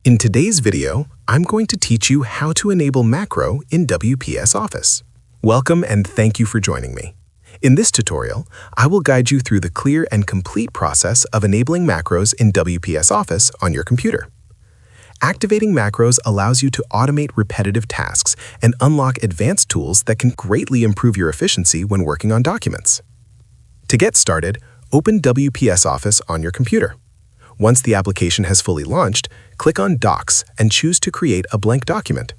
In today's video, I'm going to teach you how to enable macro in WPS Office. Welcome and thank you for joining me. In this tutorial, I will guide you through the clear and complete process of enabling macros in WPS Office on your computer. Activating macros allows you to automate repetitive tasks and unlock advanced tools that can greatly improve your efficiency when working on documents. To get started, open WPS Office on your computer. Once the application has fully launched, click on Docs and choose to create a blank document.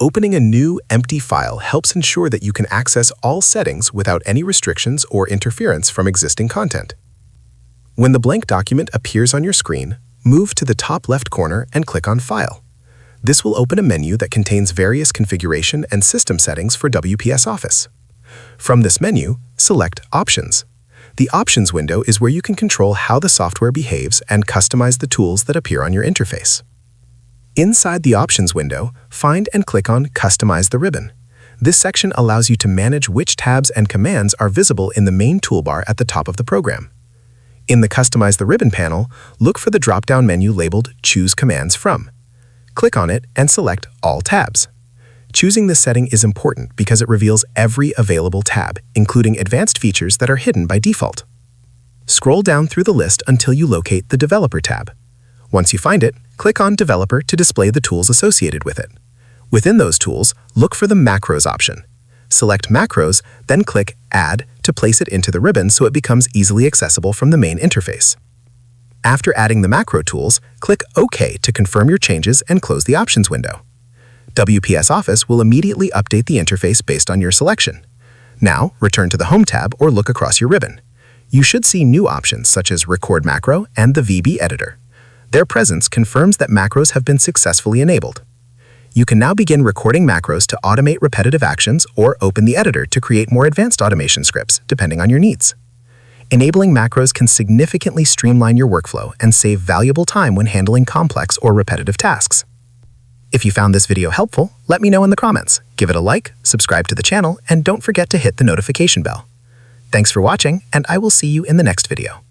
Opening a new, empty file helps ensure that you can access all settings without any restrictions or interference from existing content. When the blank document appears on your screen, move to the top left corner and click on File. This will open a menu that contains various configuration and system settings for WPS Office. From this menu, select Options. The Options window is where you can control how the software behaves and customize the tools that appear on your interface. Inside the Options window, find and click on Customize the ribbon. This section allows you to manage which tabs and commands are visible in the main toolbar at the top of the program. In the Customize the ribbon panel, look for the drop-down menu labeled Choose Commands From. Click on it and select All Tabs. Choosing this setting is important because it reveals every available tab, including advanced features that are hidden by default. Scroll down through the list until you locate the Developer tab. Once you find it, click on Developer to display the tools associated with it. Within those tools, look for the Macros option. Select Macros, then click Add to place it into the ribbon so it becomes easily accessible from the main interface. After adding the macro tools, click OK to confirm your changes and close the Options window. WPS Office will immediately update the interface based on your selection. Now, return to the Home tab or look across your ribbon. You should see new options such as Record Macro and the VB Editor. Their presence confirms that macros have been successfully enabled. You can now begin recording macros to automate repetitive actions or open the editor to create more advanced automation scripts, depending on your needs. Enabling macros can significantly streamline your workflow and save valuable time when handling complex or repetitive tasks. If you found this video helpful, let me know in the comments. Give it a like, subscribe to the channel, and don't forget to hit the notification bell. Thanks for watching, and I will see you in the next video.